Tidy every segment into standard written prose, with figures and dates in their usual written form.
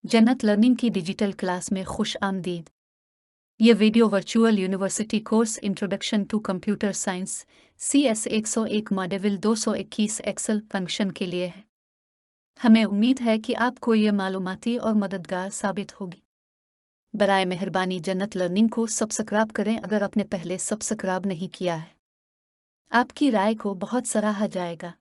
जन्नत लर्निंग की digital class में खुश आमदीद। ये video virtual university course introduction to computer science CS 101 module 221 excel function के लिए है। हमें उम्मीद है कि आपको ये मालूमाती और मददगार साबित होगी। बराए मेहरबानी जन्नत लर्निंग को सब्सक्राइब करें अगर आपने पहले सब्सक्राइब नहीं किया है। आपकी राय को बहुत सराहा जाएगा।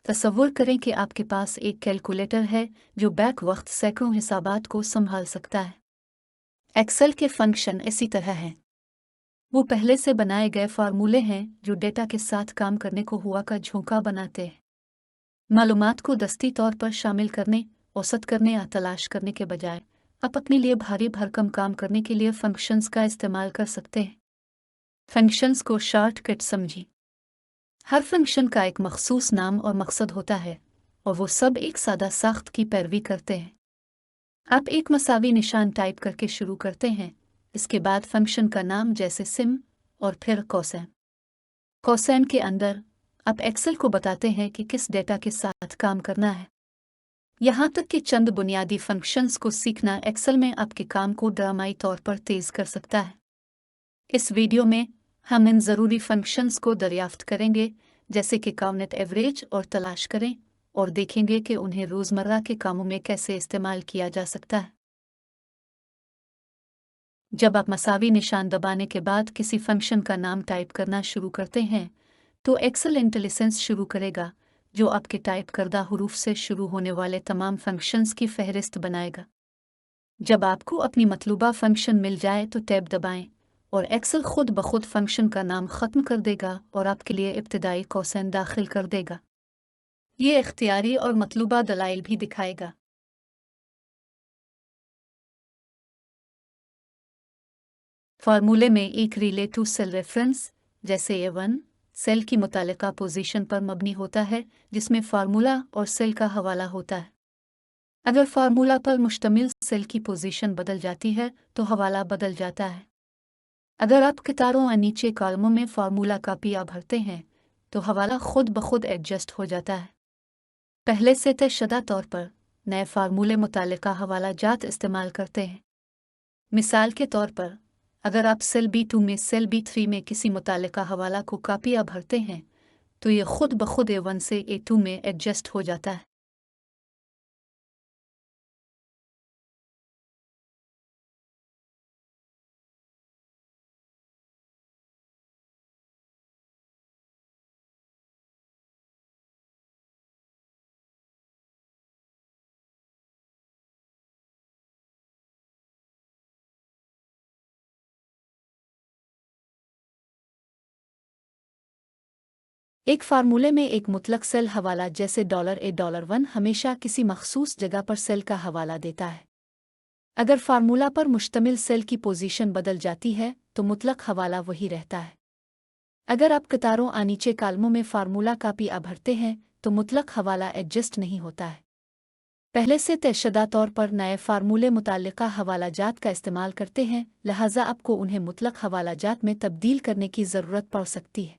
तसव्वुर करें कि आपके पास एक कैलकुलेटर है जो बैक वक्त सैकड़ों हिसाबात को संभाल सकता है। एक्सेल के फंक्शन इसी तरह हैं। वो पहले से बनाए गए फार्मूले हैं जो डेटा के साथ काम करने को हुआ का झोंका बनाते हैं। मालूमात को दस्ती तौर पर शामिल करने, औसत करने या तलाश करने के बजाय आप अपने लिए भारी भरकम काम करने के लिए फंक्शंस का इस्तेमाल कर सकते हैं। फंक्शंस को शॉर्टकट समझिए। हर फंक्शन का एक मखसूस नाम और मकसद होता है और वो सब एक सादा साख्त की पैरवी करते हैं। आप एक मसावी निशान टाइप करके शुरू करते हैं, इसके बाद फंक्शन का नाम जैसे सिम और फिर कोसेन। कोसेन के अंदर आप एक्सेल को बताते हैं कि किस डेटा के साथ काम करना है। यहाँ तक कि चंद बुनियादी फंक्शंस को सीखना एक्सेल में आपके काम को ड्रामाई तौर पर तेज कर सकता है। इस वीडियो में हम इन ज़रूरी फंक्शंस को दरियाफ्त करेंगे, जैसे कि काउंट एवरेज और तलाश करें, और देखेंगे कि उन्हें रोज़मर्रा के कामों में कैसे इस्तेमाल किया जा सकता है। जब आप मसावी निशान दबाने के बाद किसी फंक्शन का नाम टाइप करना शुरू करते हैं, तो एक्सेल इंटेलिजेंस शुरू करेगा, जो आपके टाइप करदा हुरूफ से शुरू होने वाले तमाम फंक्शंस की फहरिस्त बनाएगा। जब आपको अपनी मतलूबा फंक्शन मिल जाए तो टैब दबाएं और एक्सेल खुद ब खुद फंक्शन का नाम ख़त्म कर देगा और आपके लिए इब्तिदाई कोसेन दाखिल कर देगा। ये इख्तियारी और मतलूबा दलाइल भी दिखाएगा। फार्मूले में एक रिले टू सेल रेफरेंस जैसे A1 सेल की मुतालिका पोजीशन पर मबनी होता है, जिसमें फार्मूला और सेल का हवाला होता है। अगर फार्मूला पर मुश्तमिल सेल की पोजीशन बदल जाती है तो हवाला बदल जाता है। अगर आप कतारों और नीचे कॉलमों में फार्मूला कापियाँ भरते हैं तो हवाला खुद ब खुद एडजस्ट हो जाता है। पहले से तयशुदा तौर पर नए फार्मूले मुतालिका हवाला जात इस्तेमाल करते हैं। मिसाल के तौर पर, अगर आप सेल B2 में सेल B3 में किसी मुतालिका हवाला को कापियाँ भरते हैं तो ये खुद ब खुद A1 से A2 में एडजस्ट हो जाता है। एक फार्मूले में एक मुतलक सेल हवाला जैसे $A$1 हमेशा किसी मखसूस जगह पर सेल का हवाला देता है। अगर फार्मूला पर मुश्तमिल सेल की पोजीशन बदल जाती है तो मुतलक हवाला वही रहता है। अगर आप कतारों और नीचे कालमों में फार्मूला कापियाँ भरते हैं तो मुतलक हवाला एडजस्ट नहीं होता है। पहले से तयशुदा तौर पर नए फार्मूले मुतालिका हवाला जात का इस्तेमाल करते हैं, लिहाजा आपको उन्हें मुतलक हवाला जात में तब्दील करने की ज़रूरत पड़ सकती है।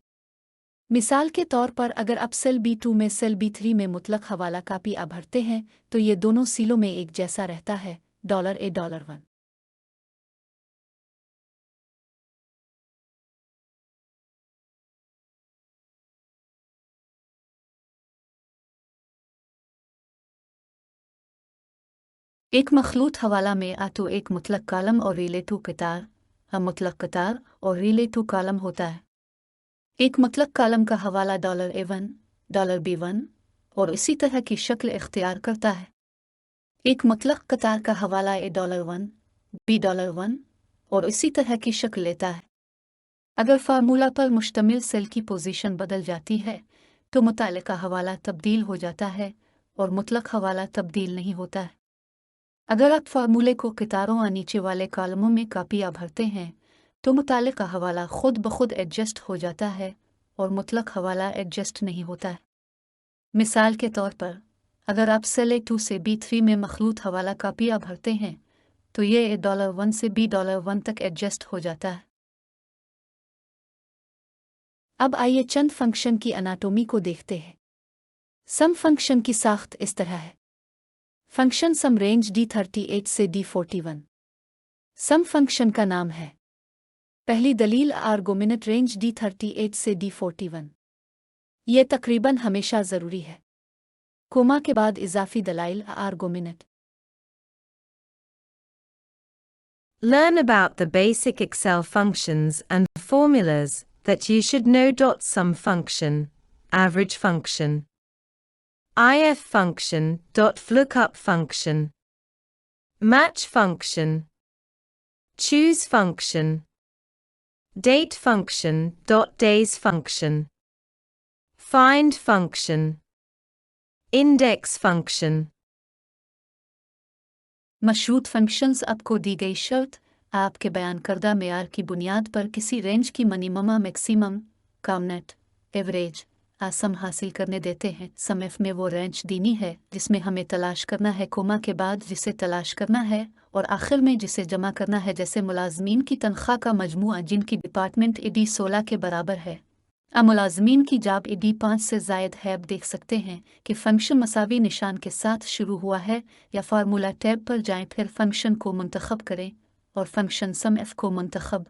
मिसाल के तौर पर, अगर आप सेल B2 में सेल B3 में मुतलक हवाला कापियाँ भरते हैं तो ये दोनों सीलों में एक जैसा रहता है, $A$1। एक मखलूत हवाला में तो एक मुतलक कालम और रिलेटिव कतार, मुतलक कतार और रिलेटिव कालम होता है। एक मुतलक कालम का हवाला $A1, $B1 और इसी तरह की शक्ल इख्तियार करता है। एक मुतलक कतार का हवाला $1, B$1 और इसी तरह की शक्ल लेता है। अगर फार्मूला पर मुश्तमिल सेल की पोजीशन बदल जाती है तो मुतालिका हवाला तब्दील हो जाता है और मुतलक हवाला तब्दील नहीं होता है। अगर आप फार्मूले को कतारों और नीचे वाले कॉलमों में कापियाँ भरते हैं तो मुतालिका हवाला खुद ब खुद एडजस्ट हो जाता है और मुतलक हवाला एडजस्ट नहीं होता है। मिसाल के तौर पर, अगर आप सेल A2 से B3 में मखलूत हवाला कापियाँ भरते हैं तो ये $1 से B$1 तक एडजस्ट हो जाता है। अब आइए चंद फंक्शन की एनाटोमी को देखते हैं। सम फंक्शन की साख्त इस तरह है। फंक्शन सम रेंज D38 से D41। सम फंक्शन का नाम है। पहली दलील आर्गुमेंट रेंज D38 से D41। ये तकरीबन हमेशा ज़रूरी है। कोमा के बाद इजाफी दलाइल argument. Learn about the basic Excel functions and formulas that you should know. Sum function, average function, if function, lookup function, match function, choose function, date function, days function, find function, index function. मशरूत functions आपको दी गई शर्त आपके बयान करदा मेयार की बुनियाद पर किसी रेंज की मिनिमम मैक्सिमम कामनेट एवरेज आसम हासिल करने देते हैं। सम एफ में वो रेंज दीनी है जिसमें हमें तलाश करना है, कोमा के बाद जिसे तलाश करना है और आखिर में जिसे जमा करना है। जैसे मुलाजमीन की तनख्वाह का मजमुआ जिनकी डिपार्टमेंट ईडी 16 के बराबर है। मुलाजमीन की जॉब ईडी 5 से ज़ायद है। अब देख सकते हैं कि फंक्शन मसावी निशान के साथ शुरू हुआ है या फार्मूला टैब पर जाएं, फिर फंक्शन को मुंतखब करें और फंक्शन सम एफ को मुंतखब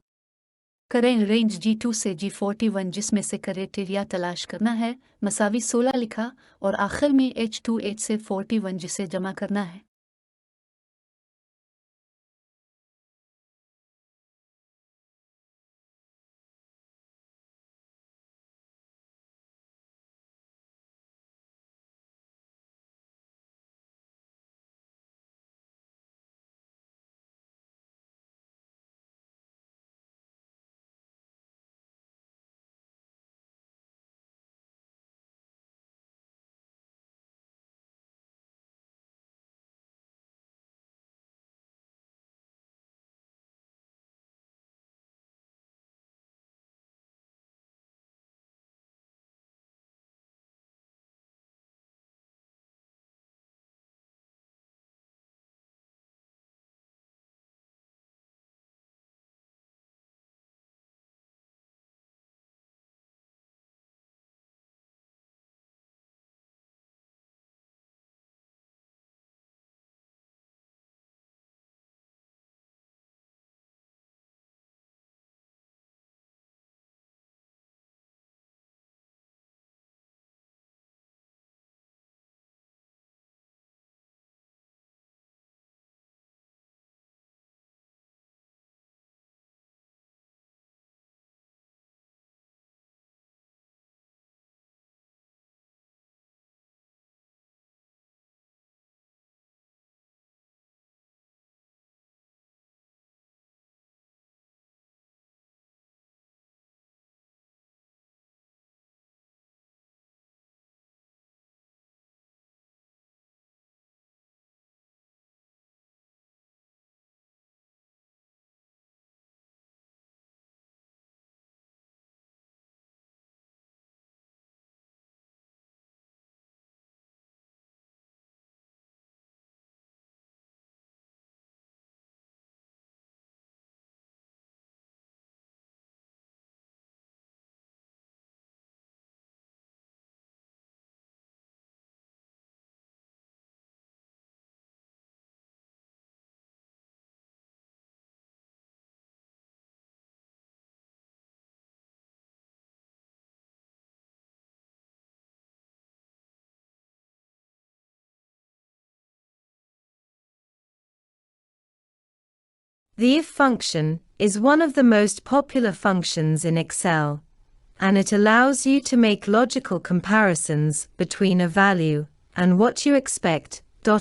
करें। रेंज G2 से G41 जिसमें से क्राइटेरिया तलाश करना है मसावी 16 लिखा और आखिर में H28 से 41 जिसे जमा करना है। The if function is one of the most popular functions in Excel, and it allows you to make logical comparisons between a value and what you expect. So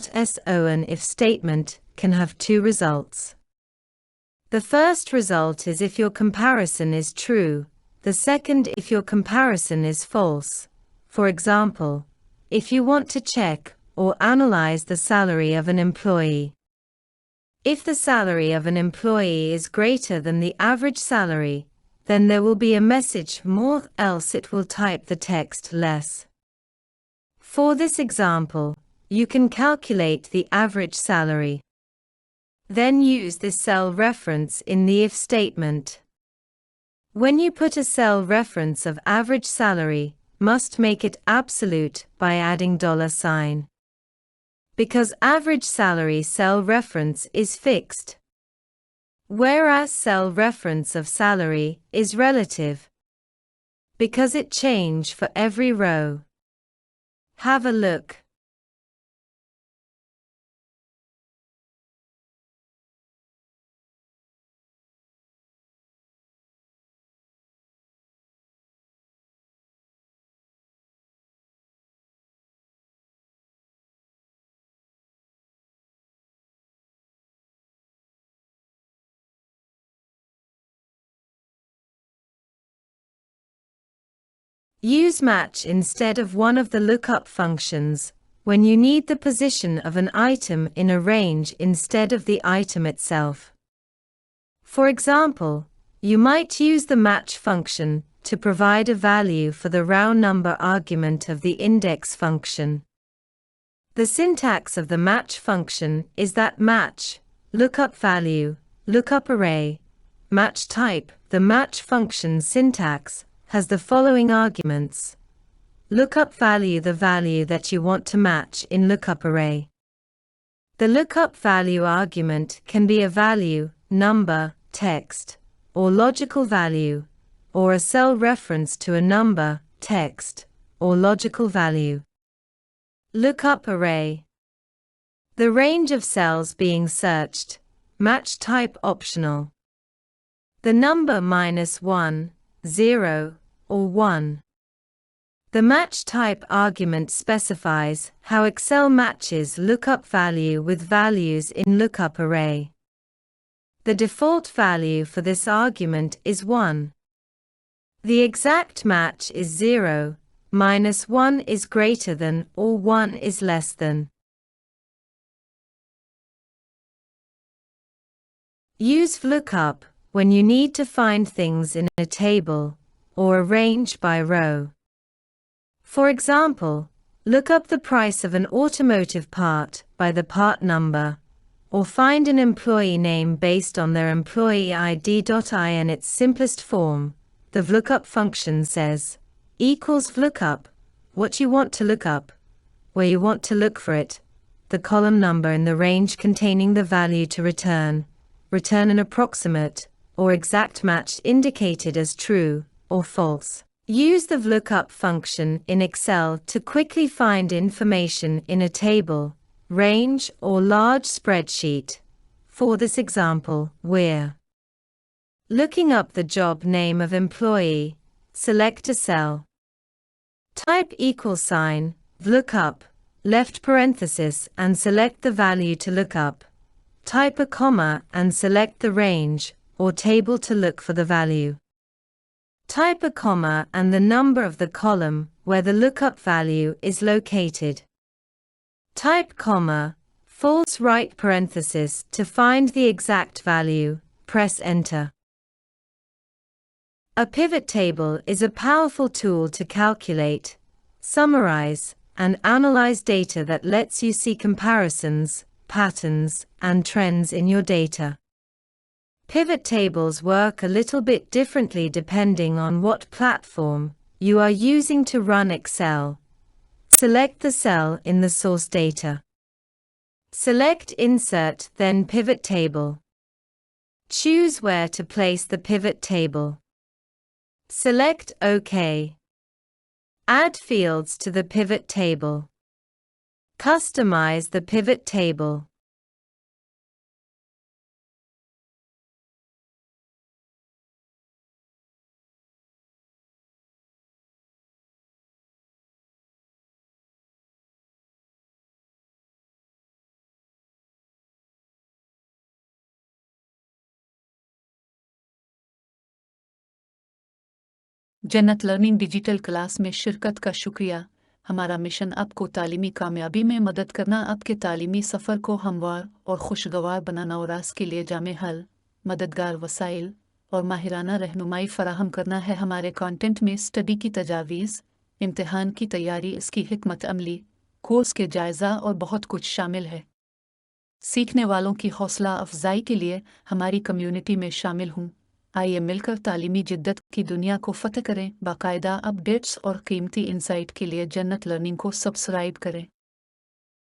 an if statement can have two results. The first result is if your comparison is true, the second if your comparison is false. For example, if you want to check or analyze the salary of an employee. If the salary of an employee is greater than the average salary, then there will be a message more, else it will type the text less. For this example, you can calculate the average salary. Then use this cell reference in the if statement. When you put a cell reference of average salary, must make it absolute by adding $sign. Because average salary cell reference is fixed, whereas cell reference of salary is relative, because it change for every row. Have a look. Use match instead of one of the lookup functions when you need the position of an item in a range instead of the item itself. For example, you might use the match function to provide a value for the round number argument of the index function. The syntax of the match function is that match, lookup value, lookup array, match type. The match function syntax has the following arguments. Lookup value, the value that you want to match in lookup array. The lookup value argument can be a value, number, text, or logical value, or a cell reference to a number, text, or logical value. Lookup array. The range of cells being searched, match type optional. The number -1, 0, or 1. The match type argument specifies how Excel matches lookup value with values in lookup array. The default value for this argument is 1. The exact match is 0, -1 is greater than or 1 is less than. Use VLOOKUP when you need to find things in a table or arrange by row. For example, look up the price of an automotive part by the part number, or find an employee name based on their employee ID. In its simplest form, the VLOOKUP function says, equals VLOOKUP, what you want to look up, where you want to look for it, the column number in the range containing the value to return an approximate or exact match indicated as true or false. Use the VLOOKUP function in Excel to quickly find information in a table, range, or large spreadsheet. For this example, we're looking up the job name of employee. Select a cell. Type $, VLOOKUP, left parenthesis, and select the value to look up. Type a comma and select the range or table to look for the value. Type a comma and the number of the column where the lookup value is located. Type comma, false right parenthesis to find the exact value. Press enter. A pivot table is a powerful tool to calculate, summarize, and analyze data that lets you see comparisons, patterns, and trends in your data. Pivot tables work a little bit differently depending on what platform you are using to run Excel. Select the cell in the source data. Select Insert, then Pivot Table. Choose where to place the pivot table. Select OK. Add fields to the pivot table. Customize the pivot table. जन्नत learning digital class में शिरकत का शुक्रिया। हमारा mission आपको तालीमी कामयाबी में मदद करना, आपके तालीमी सफ़र को हमवार और खुशगवार बनाना और रास के लिए जामे हल, मददगार वसाइल और माहिराना रहनुमाई फ़राहम करना है। हमारे कंटेंट में स्टडी की तजावीज़, इम्तिहान की तैयारी, इसकी हिकमत अमली, कोर्स के जायज़ा और बहुत कुछ शामिल है। सीखने वालों की हौसला अफजाई के लिए हमारी कम्युनिटी में शामिल हों। آئیے مل کر تعلیمی جدت کی دنیا کو فتح کریں۔ باقاعدہ اپ ڈیٹس اور قیمتی انسائٹ کے لیے جنت لرننگ کو سبسکرائب کریں۔